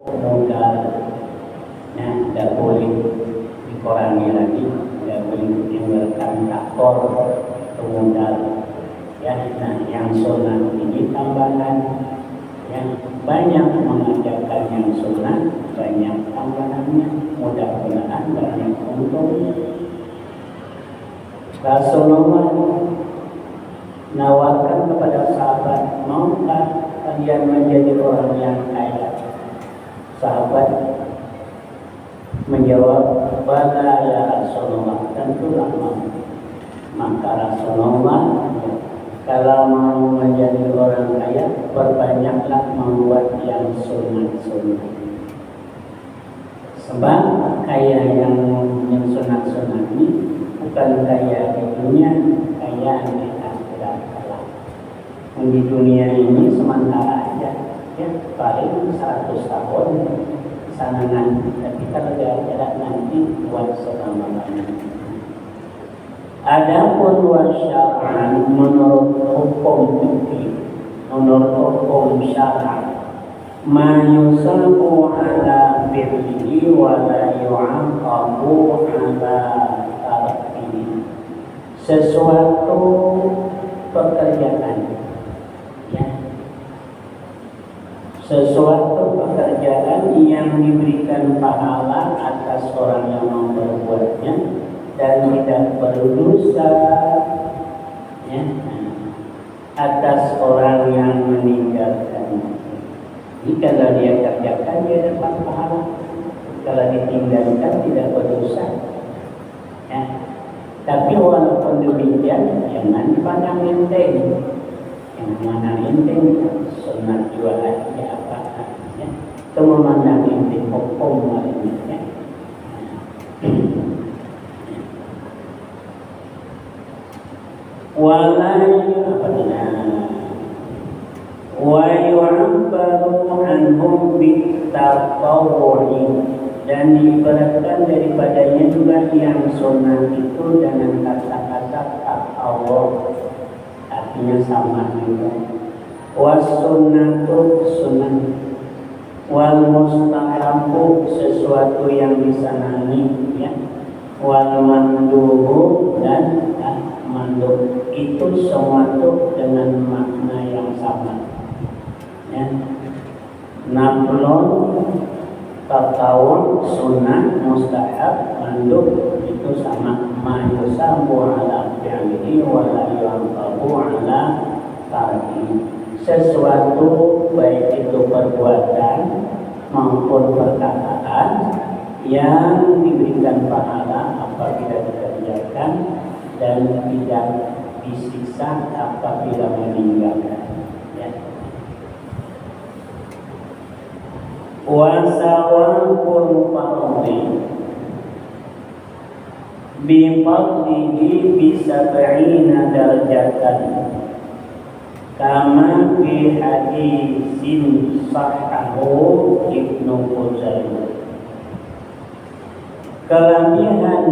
modal tidak boleh dikurangi lagi, tidak boleh ditinggalkan takor atau modal ya. Nah, yang sunnah ini tambahan yang banyak mengajarkan yang sunnah, banyak tambahannya, mudah-mudahan banyak untungnya. Rasulullah nawarkan kepada sahabat, maukah kalian menjadi orang yang kaya? Sahabat menjawab, bala ya Rasulullah, tentulah mau. Maka Rasulullah, kalau mau menjadi orang kaya, perbanyaklah membuat yang sunnah-sunnah. Sebab kaya yang sunnah-sunnah ini bukan kaya di dunia, kaya di akhirat kelak. Di dunia ini sementara aja, ya paling 100 tahun sana nanti, tapi kalau di akhirat nanti buat selama-lamanya. Adapun wasyar'an menurut hukum fikih, menurut hukum syar'i, ma yusabu ala fi'lihi wa la yu'aqabu ala tarkihi. Sesuatu pekerjaan, ya, sesuatu pekerjaan yang diberikan pahala atas orang yang memperbuatnya dan tidak berdosa, ya, atas orang yang meninggalkannya. Jika dia kerjakan, dia dapat pahala. Kalau ditinggalkan, tidak berdosa. Ya. Tapi walaupun demikian, jangan dipandang enteng. Yang mana enteng, sunat jualan ya apa? Ya. Itu memandang enteng hukum lainnya. Wa yu'abbaru anhum bitatawwu'i, dan diibaratkan daripadanya juga yang sunnah itu dengan kata-kata Allah, artinya sama juga. Was sunnatu sunnah, wal mustahabu sesuatu yang disenangi, ya, wal mandubu dan mandub, itu sesuatu dengan makna yang sama, ya. Nablon, tatawun, sunnah, mustahab, mandub, itu sama. Ma yusabu ala fi'lihi wa la yu'aqabu ala tarkihi. Sesuatu baik itu perbuatan maupun perkataan yang diberikan pahala apabila dikerjakan dan tidak disiksa apabila meninggalkan, ya. Wa sawa'ul fardhi bi fadlihi bi 70 darajatan kama fi hadisin sahahu Ibnu Uzaimah. Kelebihan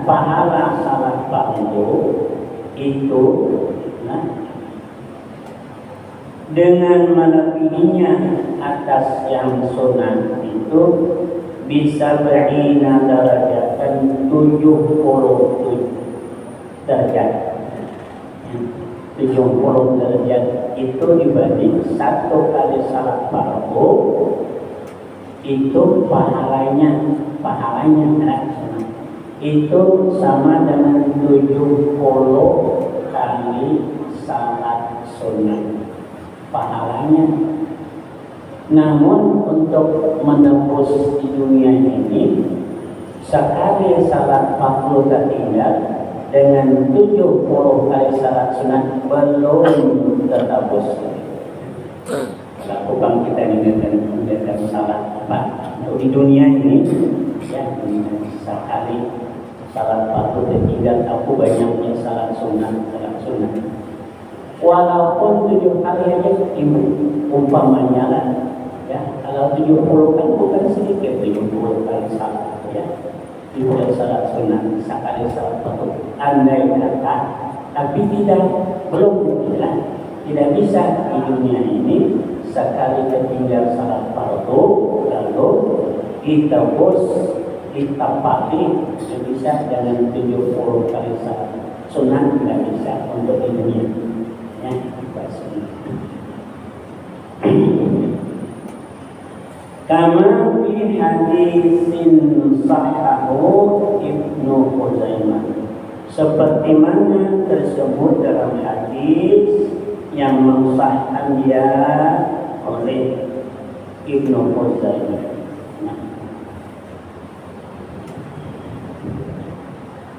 pahala salat fardu itu, dengan melebihinya atas yang sunnah itu bisa berina darajatan 77 derajat. 70 derajat itu dibanding satu kali salat fardu itu pahalanya itu sama dengan 70 kali salat sunnah pahalanya. Namun untuk menembus di dunia ini, sekali salat fardu tertinggal dengan 70 kali salat sunnah belum tertembus. Lakukan kita dengan salat apa di dunia ini, ya, sekali salat fardu tertinggal, aku banyaknya salat sunnah. Walaupun 7 kali aja umpamanya lah, ya, kalau 70 kan bukan sedikit, 70 kali salat, ya, 70 salat sunnah sekali salat fardu. Andai kata, tapi tidak bisa di dunia ini sekali tertinggal salat fardu ditebus, ditapaki, bisa dengan 70 kali salat sunat tidak bisa untuk di dunia. Ya, kama fi hadisin sahahu Ibnu Khuzaimah, seperti mana tersebut dalam hadis yang mensahkan dia oleh Ibnu Khuzaimah.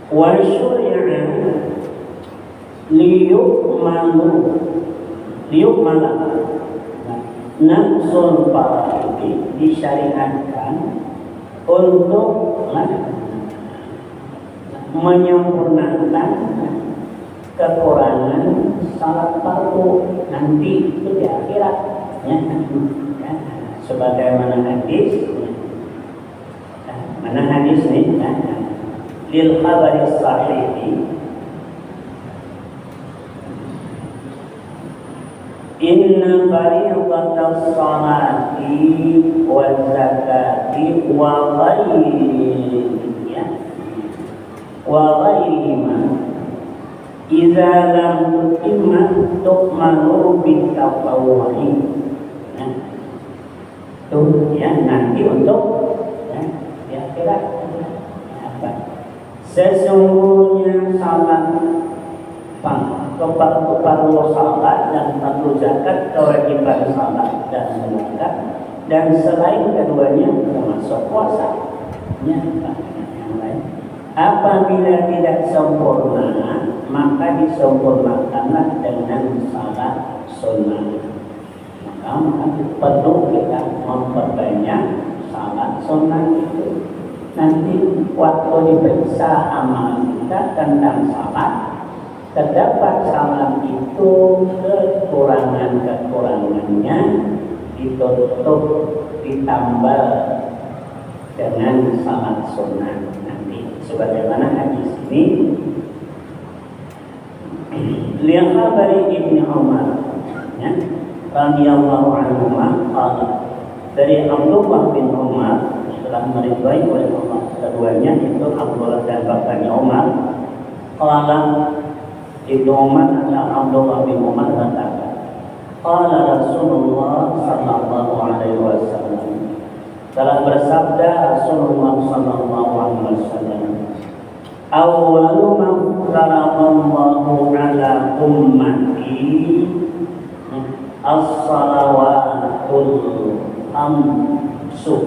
Wa syuri'a liyukmala nafsul faraidi, disyariatkan untuk menyempurnakan kekurangan salat fardu nanti itu di akhirat, ya. Sebagaimana hadis, mana hadis ini, lil khabari sahihi inna fariidatas salati wa zakati wa ghairihima idza lam tutimma tu'malu bitafawwuhi. Tuh ya, nanti untuk di akhirat apa? Sesungguhnya salat kepada salat dan fardu zakat, kewajiban salat dan zakat, dan selain keduanya termasuk puasa. Yang lain apabila tidak sempurna maka disempurnakanlah dengan salat sunnah. Maka perlu kita memperbanyak salat sunnah itu. Nanti waktu diperiksa amal kita tentang salat, terdapat salat itu kekurangannya ditutup, ditambah dengan salat sunnah. Nanti sebagaimana hadis ini lihat dari Ibnu Umar, ya, radhiyallahu anhu, dari Abdullah bin Umar telah meridhai oleh Allah keduanya, itu Abdullah dan bapaknya Umar. Qala Ibnu Umar dan Abdullah bin Umar berkata, qala Rasulullah sallallahu alaihi wasallam, telah bersabda Rasulullah sallallahu alaihi wasallam, awwalu ma faradallahu ala ummati as-salawatul khamsu.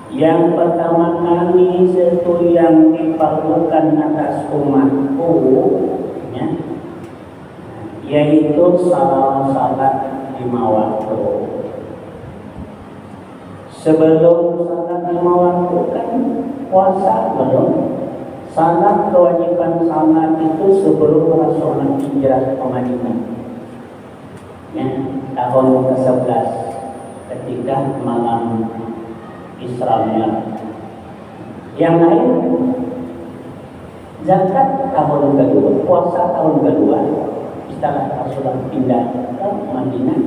Yang pertama kali itu yang diperlukan atas umatku, ya, yaitu salat 5 waktu. Sebelum salat 5 waktu kan puasa belum. Salat, kewajiban salat itu sebelum Rasulullah hijrah ke Madinah, ya, tahun ke-11 ketika malam Isra Mi'raj. Yang lain zakat tahun kedua, puasa tahun kedua setelah Rasulullah pindah ke Madinah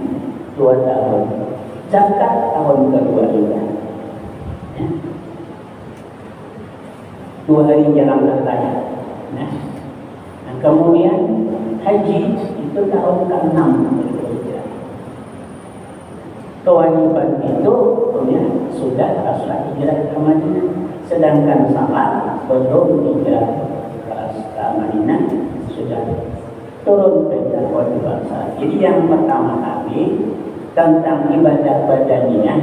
2 tahun. Zakat tahun kedua juga, ya. 2 hari jelang raya. Nah, kemudian haji itu tahun ke-6. Kewajiban itu sudah Rasulullah hijrah ke Madinah, sedangkan salat belum hijrah ke Madinah sudah turun perintah kewajiban salat. Jadi yang pertama kali tentang ibadah badaniyah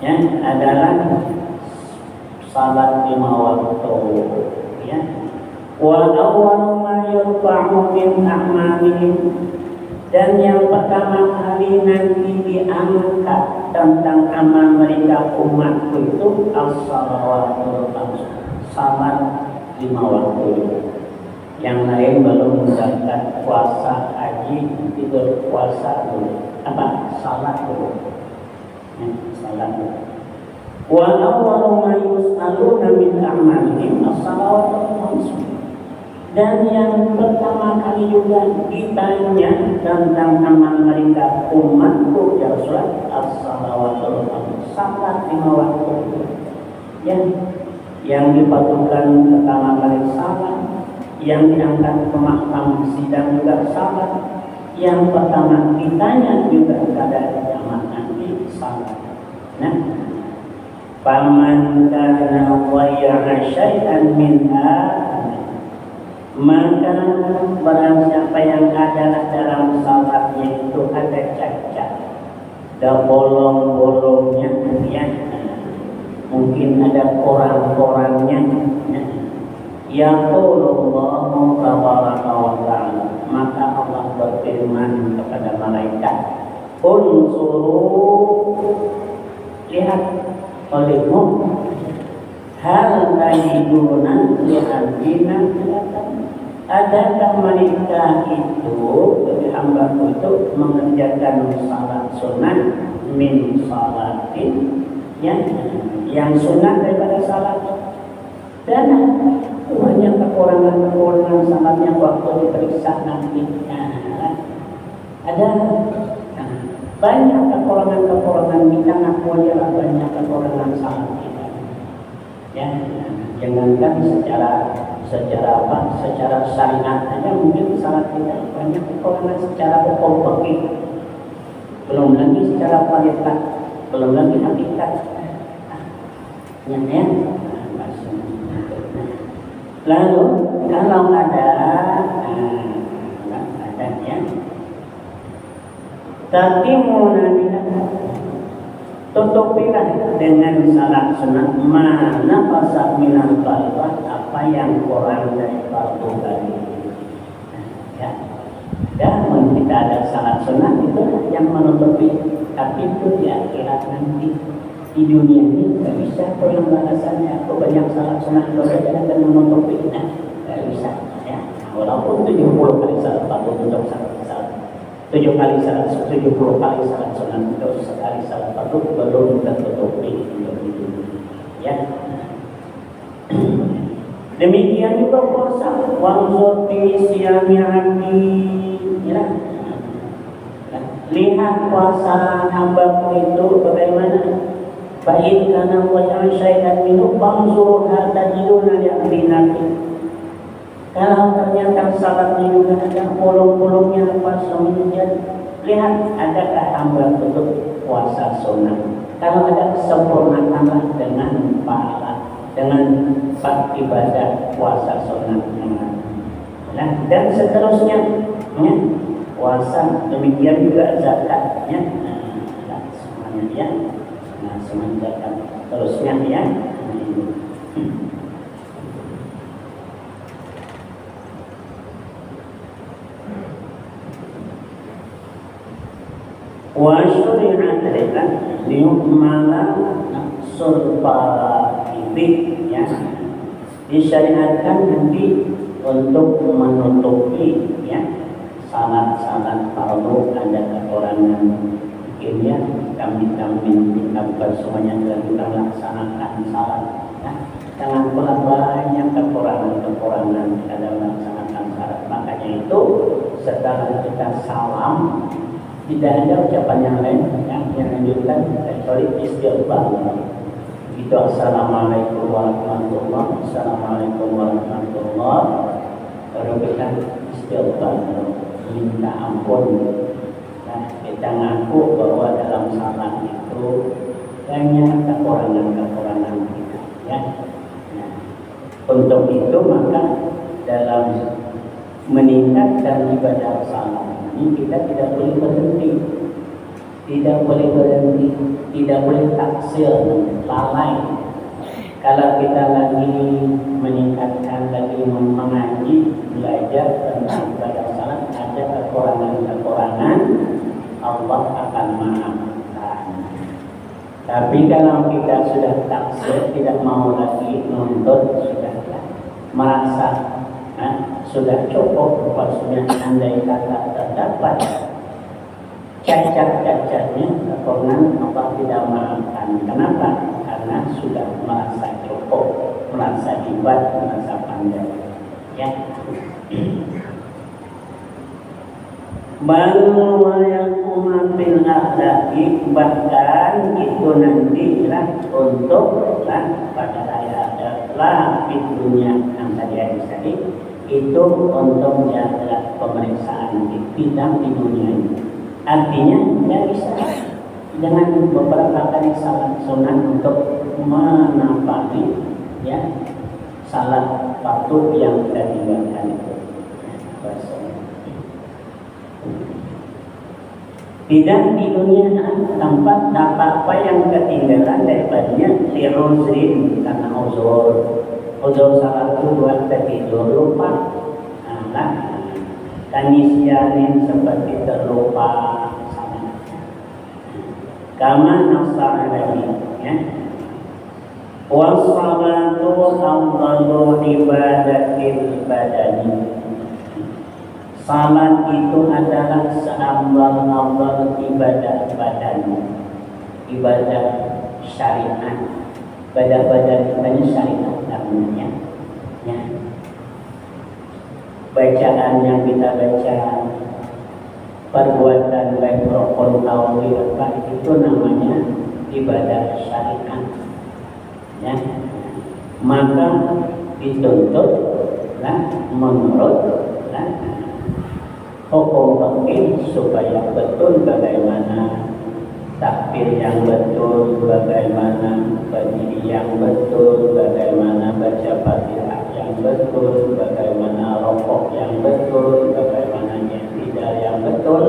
ya, adalah salat 5 waktu, ya. Wa awwalu ma yurfa'u min a'malihim, dan yang pertama kali nanti diangkat tentang amal mereka umatku itu as-salawatul khamsu, salat 5 waktu. Yang lain belum zakat, puasa, haji, itu puasa dulu, salat dulu. Salat. Wa awwalu ma yus'aluna min a'malihim as-salawatul khamsu. Dan yang pertama kali juga ditanya tentang amal mereka umatku ya Rasulullah as-salawatul khams, salat 5 waktu. Ya, yang dipatukan pertama kali salat, yang diangkat ke makam sidang juga salat, yang pertama ditanya juga pada jamaah nanti salat. Nah, faman kana wayya syai'an minha, maka barang siapa yang adalah dalam salatnya itu ada cacat, ada bolong-bolongnya, ya, mungkin ada koran-korannya, ya Allah tabaraka wa ta'ala, maka Allah berfirman kepada malaikat, unsuru, lihat olehmu, hal tajiduna li'abdina, adakah mereka itu bagi hambaku itu mengerjakan salat sunat min salatin, ya, yang sunat daripada salat, dan banyak kekurangan salatnya waktu diperiksa nanti, ada banyak kekurangan kita ngaku aja lah, banyak kekurangan salat kita, ya. Jangankan secara syariat aja mungkin salat kita banyak kekurangan secara hukum fikih, belum lagi secara kualitas, belum lagi hakikat, ya. Lalu kalau ada ya, tatimuna tutupilah dengan salat sunat mana pasal minal qalbah, apa yang kurang dari fardu tadi, ya. Dan kita ada salat sunat itu yang menutupi, tapi itu di akhirat nanti. Di dunia ini nggak bisa kok yang balasannya aku banyak salat sunat saja dan menutupi, nggak bisa, ya. Walaupun 70 kali salat fardu untuk salat 70 kali salat sunat untuk sekali salat fardu belum tertutupi untuk itu, ya. Demikian juga puasa, wanzur fi siyami abdi, ya. Lihat puasa hamba itu bagaimana. Baik karena wajah syaitan minum bangsu hal tajiduna li'abdinati. Kalau ternyata salatnya juga ada bolong-bolongnya apa semuanya, lihat adakah hamba tutup puasa sunnah. Kalau ada, sempurnakanlah dengan pahala, dengan ibadah puasa sunnah. Nah, dan seterusnya, ya, puasa, demikian juga zakatnya, semuanya, ya. Nah, semenjak terusnya, ya. Wa syuri'at liyukmala sulfara ibik, ya, disyariatkan nanti untuk menutupi, ya, salat-salat fardu ada kekurangan. Ya, kami kita semuanya dalam kita melaksanakan salat, ya. Jangan pula banyak kekurangan dalam melaksanakan salat. Makanya itu setelah kita salam tidak ada ucapan yang lain, ya, yang lanjutkan kecuali istighfar. Itu assalamualaikum warahmatullahi wabarakatuh, assalamualaikum warahmatullahi wabarakatuh. Baru kita istighfar, minta ampun. Kita ngaku bahwa dalam salat itu banyak kekurangan kita, ya. Nah, untuk itu maka dalam meningkatkan ibadah salat ini kita tidak boleh berhenti, tidak boleh taksir, lalai. Kalau kita lagi meningkatkan, lagi mengaji, belajar tentang ibadah salat, ada kekurangan, Allah akan maafkan. Tapi kalau kita sudah taksir, tidak mau lagi nuntut, sudah merasa sudah cukup, maksudnya andai kata terdapat cacat-cacatnya, kekurangan, Allah tidak maafkan. Kenapa? Karena sudah merasa cukup, merasa hebat, merasa pandai, ya. Baru wayakuma fil akhlaki, bahkan itu nantilah untuk pada ayat lah di dunia yang tadi tadi itu untuk jaga pemeriksaan di bidang di dunia ini. Artinya tidak bisa dengan beberapa kali salat sunat untuk menampaki ya salat waktu yang kita tinggalkan itu. Tidak di dunia tempat apa yang ketinggalan daripadanya li'uzrin karena uzur salah satu buat tertidur lupa, tanisyanin seperti terlupa sama. Kama nafsa alaihi ya. Wassalatu afdalu ibadatil badani. Salat itu adalah seambal-ambal ibadah badan, ibadah syariat, badan kita syariat namanya. Ya. Bacaan yang kita baca, perbuatan baik rukun tauhid itu namanya ibadah syariat. Ya. Maka dituntutlah menurut hukum fikih supaya betul bagaimana takbir yang betul, bagaimana berdiri yang betul, bagaimana baca Fatihah yang betul, bagaimana rukuk yang betul, bagaimana i'tidal yang betul,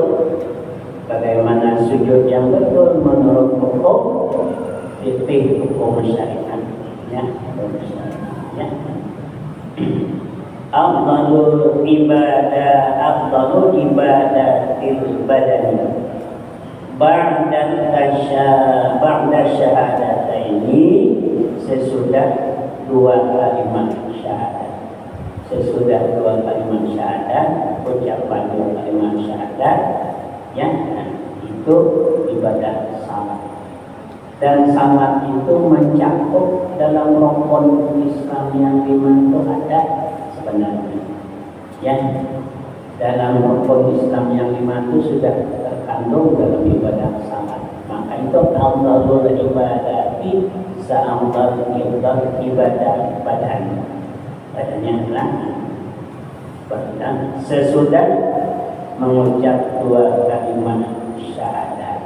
bagaimana sujud yang betul menurut hukum fikih, hukum syariat ya, ya. Afdalul ibadah til badani ba'da syahadataini, sesudah dua kalimat syahadat. Sesudah dua kalimat syahadat, ucapan dua kalimat syahadat ya, itu ibadah salat. Dan salat itu mencakup dalam rukun Islam yang 5 itu ada sebenarnya ya, dalam rukun Islam yang 5 itu sudah terkandung dalam ibadah salat. Maka itu afdalul ibadati sa'ambal ibadah badannya adalah badan sesudah mengucap dua kalimat syahadat.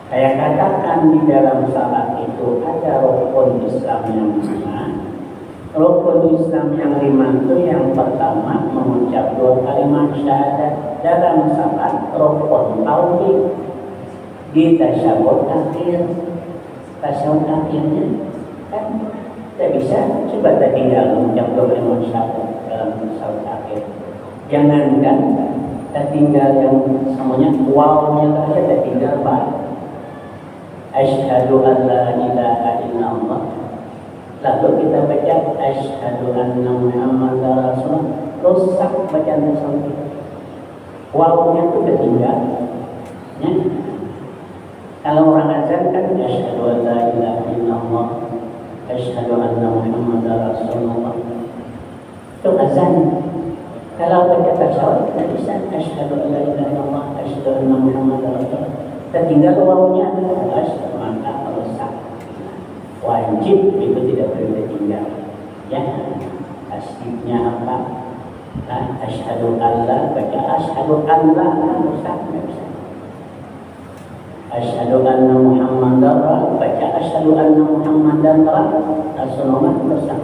Saya katakan di dalam salat itu ada rukun Islam yang 5. Rukun Islam yang 5 itu yang pertama mengucap dua kalimat syahadat dalam salat, rukun tauhid di tasyahud akhir. Tasyahud akhirnya kan tidak bisa, coba kita tinggal mengucap dua kalimat syahadat dalam tasyahud akhir. Jangankan kita tinggal yang semuanya wawnya saja kita tinggal balik. Asyhadu an la ilaha illallah. Lalu kita baca asyhadu anna Muhammadar Rasulullah. Rusak bacaan tersebut. Wawnya itu ketinggal. Ya. Kalau orang azan kan asyhadu an la ilaha illallah, asyhadu anna Muhammadar Rasulullah. Itu azan. Kalau baca tasyahud kita bisa asyhadu an la ilaha illallah, asyhadu anna Muhammadar Rasulullah. Tertinggal wawunya maka rusak. Wajib itu tidak boleh tertinggal. Ya, aslinya apa? Asyhadu alla, baca asyhadu alla, rusak tidak bisa. Asyhadu anna Muhammadar, baca asyhadu anna Muhammadar Rasulullah, rusak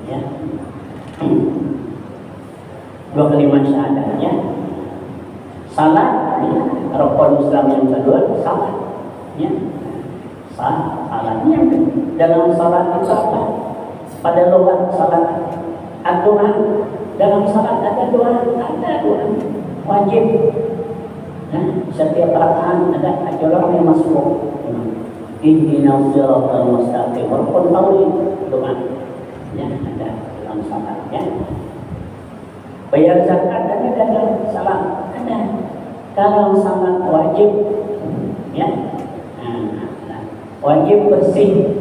ya. Dua kalimat syahadatnya. Salat, rukun Islam yang kedua salat, ya. Salatnya dalam salat itu apa? Pada logat salat aturan dalam salat ada dua wajib. Nah, setiap rakaat ada ajaran yang masuk. Ihdinas siratal mustaqim, rukun tauhid doa. Ya, ada dalam salat ya. Bayar zakat ada dalam salat, ada. Kalau salat wajib ya, wajib bersih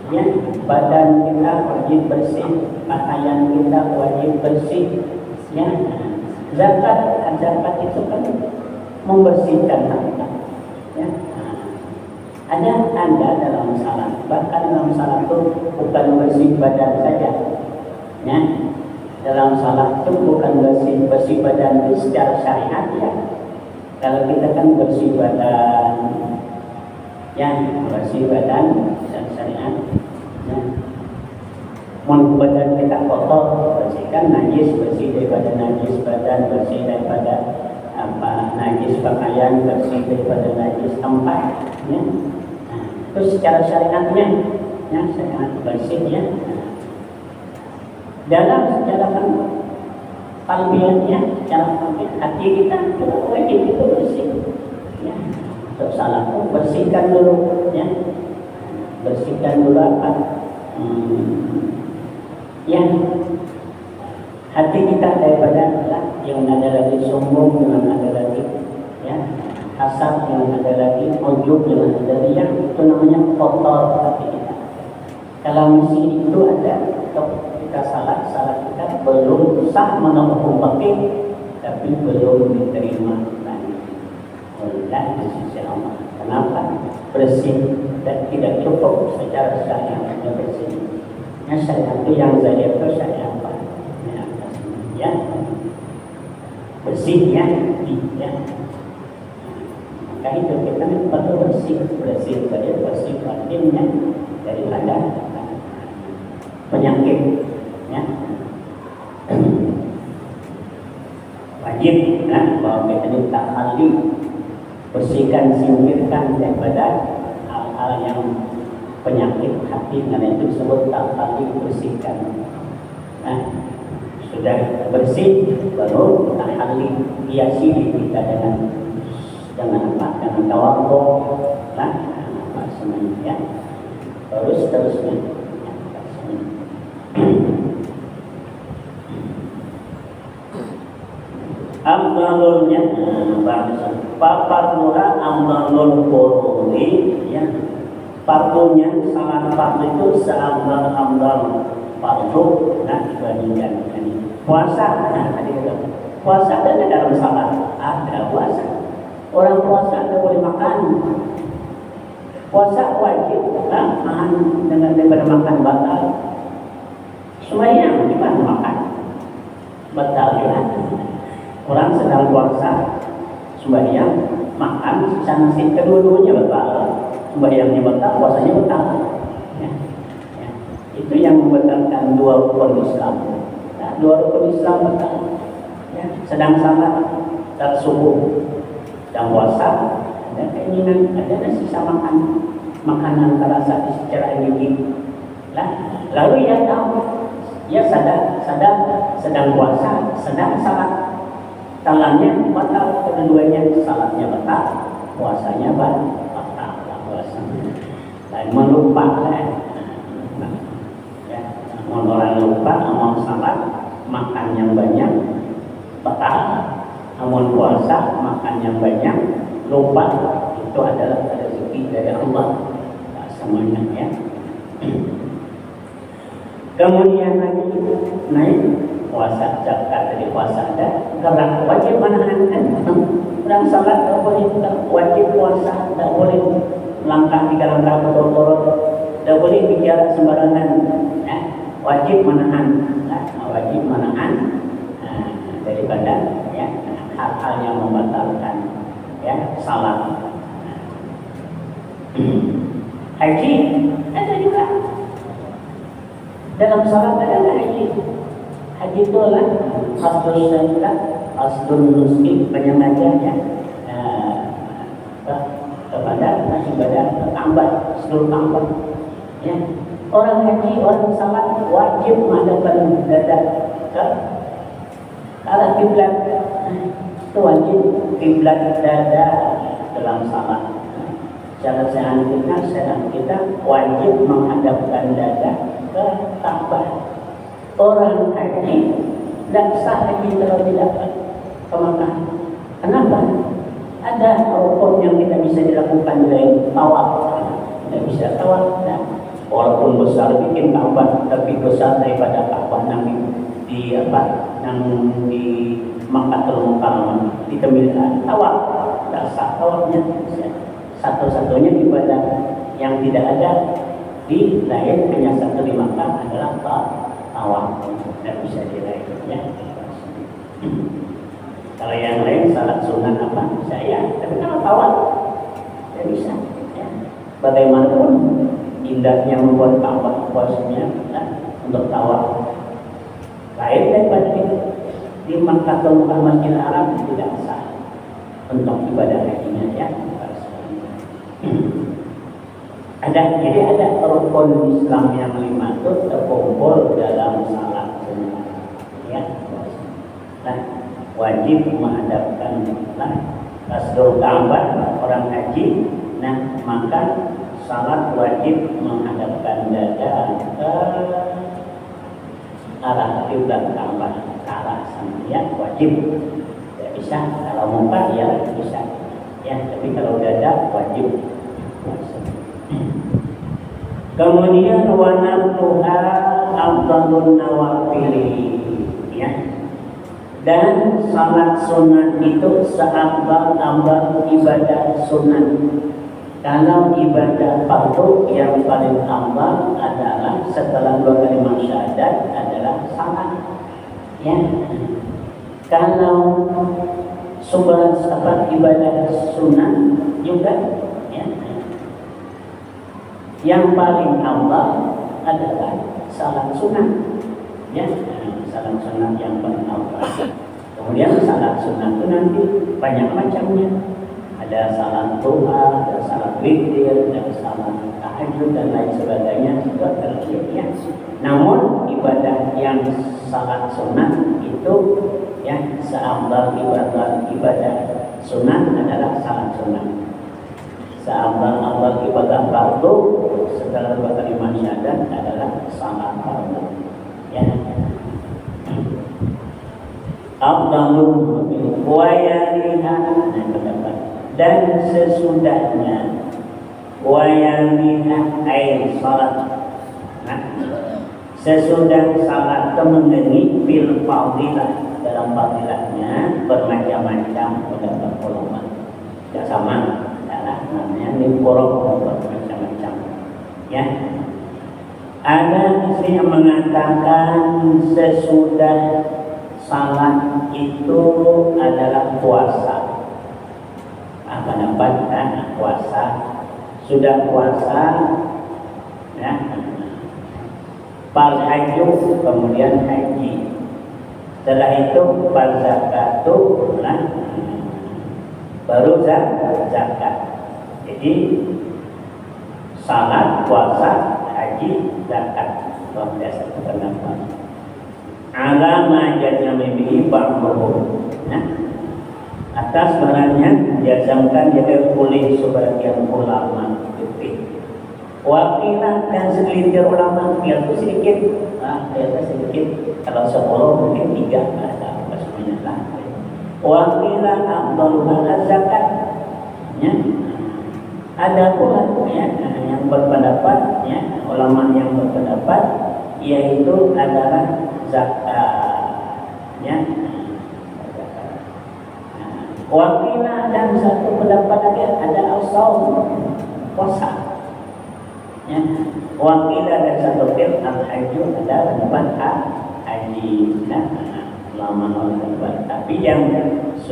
Ya, badan kita wajib bersih, pakaian kita wajib bersih. Ya, zakat itu kan membersihkan harta. Ya, ada dalam salat, bahkan dalam salat itu bukan bersih badan saja. Ya, dalam salat itu bukan bersih badan itu secara syariat ya. Kalau kita kan bersih badan, ya bersih badan secara syariat. Ya. Mun badan kita kotor, bersihkan najis, bersih daripada najis badan, bersih daripada najis pakaian, bersih daripada najis tempat. Ya. Nah, itu secara syariatnya, ya syariat bersih ya. Dalam secara kalbiannya, cara hati kita juga wajib itu bersih. Ya. Untuk salah pun bersihkan dulu, ya. Bersihkan dulu apa? Ya, hati kita daripada yang ada lagi sombong, yang ada lagi ya hasad, yang ada lagi ujub, yang ada lagi yang itu namanya kotor hati kita. Kalau misi itu ada, kita salah kita belum sah menurut pakai, tapi belum diterima oleh di sisi Allah. Kenapa? Bersih dan tidak cukup secara syariatnya bersih. Ya, syariat itu yang saya itu syariat apa? Ya, bersihnya, ya. Maka itu kita perlu bersih saja, bersih batinnya daripada penyakit, ya. Wajib, nah, bahwa kita ini tak ahli bersihkan, singkirkan daripada hal-hal yang penyakit hati, karena itu disebut tak-ahli bersihkan. Nah, sudah bersih baru tak-ahli hiasi kita dengan apa? Dengan tawadhu, nah, apa semuanya ya. Terusnya. Amdalulnya bahasa paparnuha amdalul quruni ya. Fardunya sangat fardu itu seamdal fardu, nah dibandingkan ini puasa. Nah tadi puasa ada dalam salat, ada puasa. Orang puasa tidak boleh makan. Puasa wajib, nah, makan daripada makan batal. Sembahyang gimana makan batal ya. Orang sedang puasa, sembahyang, makan, sisa nasi, kedua-duanya batal. Sembahyangnya batal, puasanya batal. Ya. Ya. Itu yang membatalkan dua rukun Islam. Nah, dua rukun Islam batal. Ya. Sedang salat, salat subuh, sedang puasa, ada keinginan, ada sisa makanan terasa secara gigit. Lalu ia tahu, ia sadar sedang puasa, sedang salat. Salatnya batal, kedua-duanya salatnya batal, puasanya batal puasanya. Dan melupakan, ya, orang lupa amal salat, makan yang banyak batal, amal puasa makan yang banyak lupa, itu adalah rezeki dari Allah semuanya ya. Kemudian lagi naik puasa, zakat dari puasa ada, gerak wajib menahan orang salat tak boleh, wajib puasa tak boleh langkah 3 langkah berturut-turut, tak boleh bicara sembarangan, ya. Wajib menahan, daripada ya hal-hal yang membatalkan ya salat. Haji ada juga. Dalam salat ada haji. Haji itu adalah asdul syariat, asdul nuski, penyengajanya kepada ibadah tambah, seluruh tambah. Ya. Orang haji, orang salat wajib menghadapkan dada ke arah kiblat. Itu wajib kiblat dada dalam salat. Cara sehat kita wajib menghadapkan dada ke Ka'bah. Orang haji tidak sah haji kalau tidak ke Makkah. Kenapa? Ada rukun yang kita bisa dilakukan dari tawaf. Tidak bisa tawaf. Nah, walaupun besar bikin Ka'bah, tapi besar daripada Ka'bah di Makkatul Mukarramah di Tembilan tawaf, dasar tawafnya satu-satunya ibadah yang tidak ada di lain, hanya satu di Makkah adalah tawaf, tidak bisa diraih ya. Kalau yang lain salat sunat apa bisa ya, tapi kalau tawaf tidak bisa ya. Bagaimanapun indahnya membuat Ka'bah puasnya untuk tawaf lain daripada di Makkatul Mukarramah Masjidil Haram tidak sah untuk ibadah hajinya ya. Jadi ada rukun Islam yang 5 itu terkumpul dalam salat sunat ya. Nah, wajib menghadapkan Qasdul Ka'bah orang haji. Nah, maka salat wajib menghadapkan dada ke arah kiblat Ka'bah, ke arah sana ya, wajib. Tidak bisa kalau muka ya bisa ya, tapi kalau dada wajib. Kemudian wanafluha afdalun nawafili ya. Dan salat sunat itu seafdal-afdal ibadah sunat. Kalau ibadah fardu yang paling afdal adalah setelah 2 kalimat syahadat adalah salat ya. Kalau ibadah sunat juga ya. Yang paling afdal adalah salat sunat ya, salat sunat yang paling afdal. Kemudian salat sunat itu nanti banyak macamnya. Ada salat duha, ada salat witir, ada salat tahajud dan lain sebagainya juga tersedia. Namun ibadah yang salat sunat itu ya, seafdal ibadah sunat adalah salat sunat. Seafdal ibadah fardu setelah 2 kalimat syahadat adalah salat fardu ya. Afdalun wa yaliha, dan sesudahnya wa yaliha ay salat. Nah, sesudah salat kemudian fil fadilah, dalam fadilahnya bermacam-macam pendapat ulama. Tidak sama namanya niforok bermacam-macam ya. Ada yang mengatakan sesudah salat itu adalah puasa. Pendapat puasa, sudah puasa ya, fal haju, kemudian haji, setelah itu fal zakatu, baru zakat. Jadi salat, puasa, haji, zakat. Ada satu pendapat. Alama jazam bihi ba'dhum. Nah, atas barangnya jazamkan jadi oleh sebagian ulama fikih. Wakilah dan segelintir ulama, itu sedikit, sedikit. Kalau 10 mungkin 3 ada apa semuanya lah. Wakilah afdalul zakat. Ya. Ada pula ya, yang berpendapat ya, ulama yang berpendapat yaitu adalah zakat ya. Wakilah dan satu pendapat lagi ada as-shaum, puasa ya. Wakilah dan satu al-hajju, ada pendapat haji ya. Ulama pendapat, tapi yang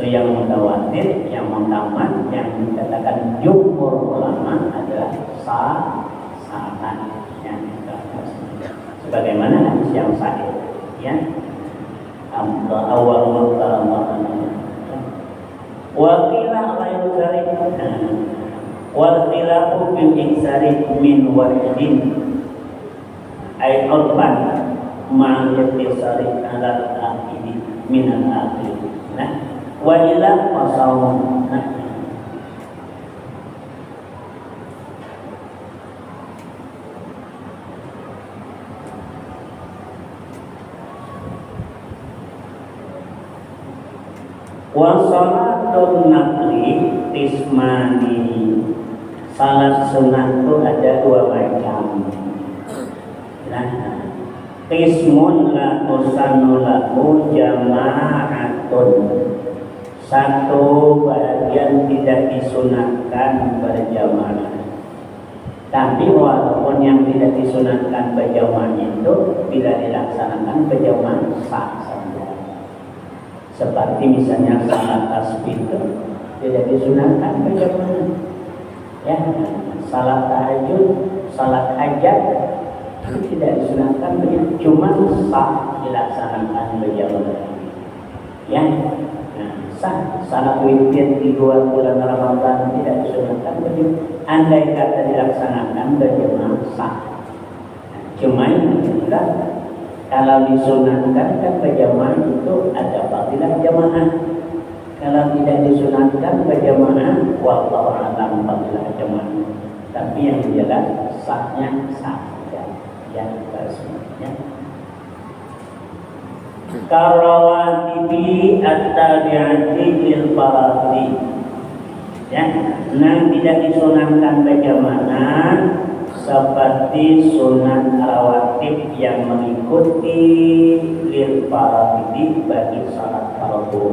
mutawatir, yang mutamat, yang dikatakan jumhur ulama adalah salat ya. Sebagaimana hadis yang sahih ya, awal maqam wa qila ghairu dzalik wal khilafu bil iksari min wahidin ay urban ma'al ittisari ala al-akhiri min al-akhir. Nah, wa ila fasawun. Wa salatun nafli tismani, salat sunat itu ada 2 macam Nah, qismun la tusanu lahu jama'atun, satu bagian tidak disunatkan berjamaah. Tapi walaupun yang tidak disunatkan berjamaah itu bila dilaksanakan berjamaah sah saja. Seperti misalnya salat tasbih itu tidak disunatkan berjamaah. Ya, salat tahajud, salat hajat itu tidak disunatkan berjamaah, cuma sah dilaksanakan berjamaah. Ya, sah. Salat witir di luar bulan Ramadan tidak disunatkan berjamaah. Andai kata dilaksanakan berjamaah sah. Cuma itulah kalau disunatkan kan berjamaah itu ada fadilah jamaah. Kalau tidak disunatkan berjamaah, wallahu a'lam fadilah jamaah. Tapi yang jelas sahnya sah ya semuanya. Karawatibi at-tabi'ati lil faradi. Ya, yang tidak disunatkan berjamaah seperti sunat rawatib yang mengikuti lil faradi bagi salat fardu.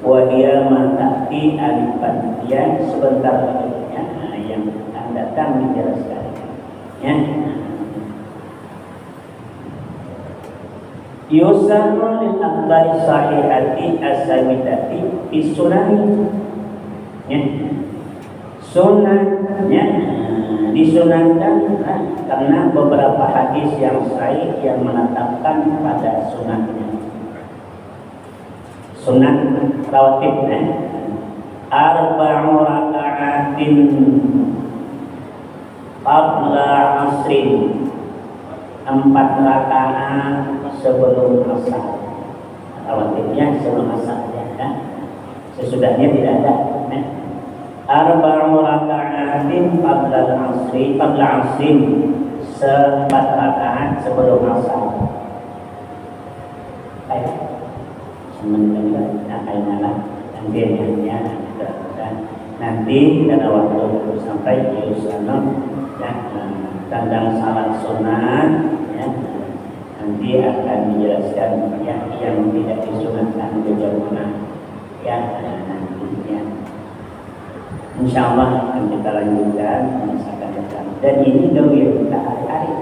Wa hiya matati alifan, ya sebentar lagi ya, yang akan datang dijelaskan ya. Yusanu lil akbari sahihati as-sabitati fi sunani. Ya. Sunatnya disunatkan karena beberapa hadis yang sahih yang menetapkan pada sunatnya. Sunat rawatib arba'u raka'atin qabla asrin, 4 rakaat sebelum asar. Rawatibnya sebelum asar ya. Sesudahnya tidak ada. Arba'u raka'atin qabla asrin, 4 rakaat sebelum asar. Baik. Nanti pada waktu sampai Yusana ya, tentang salat sunat ya, nanti akan dijelaskan ya, yang tidak disunatkan berjamaah ya, nantinya insyaallah akan kita lanjutkan misalkan datang. Dan ini dawir kita hari-hari,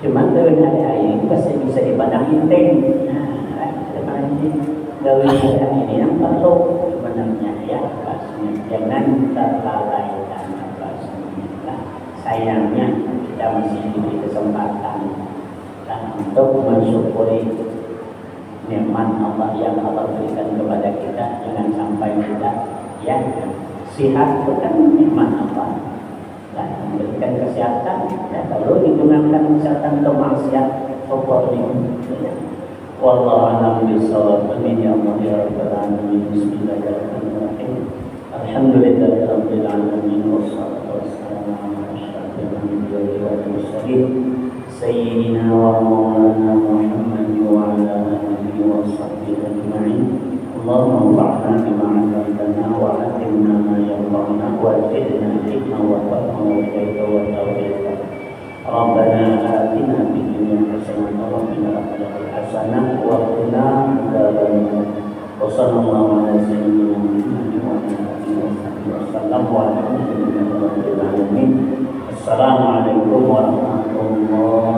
cuma dawir hari-hari itu pasti bisa dipandang inteng. Dawir ini yang perlu sebenarnya ya, jangan terlalaikan sayangnya kita masih diberi kesempatan untuk mensyukuri nikmat Allah yang Allah berikan kepada kita. Jangan sampai kita ya, sihat itu kan nikmat Allah dan memberikan kesehatan ya, kalau digunakan kesehatan untuk maksiat ya. Wallahu a'lam bishawab. Amin ya Allah ya rabbal alamin. Bismillahirrahmanirrahim. Alhamdulillahirabbil alamin wassalatu wassalamu ala asyrafil anbiya'i wal mursalin sayyidina wa maulana Muhammadin wa ala alihi wa sahbihi ajma'in. Allahumma anfa'na bima 'allamtana wa 'allimna ma yanfa'una wa zidna ilman wa fahman wa hidayatan wa tawfiqan. Rabbana atina fid dunya hasanah wa fil akhirati hasanah wa qina adzabannar. Wa sallallahu ala sayyidina Muhammadin wa ala alihi wasallam wa alhamdulillahi rabbil alamin. Assalamualaikum warahmatullahi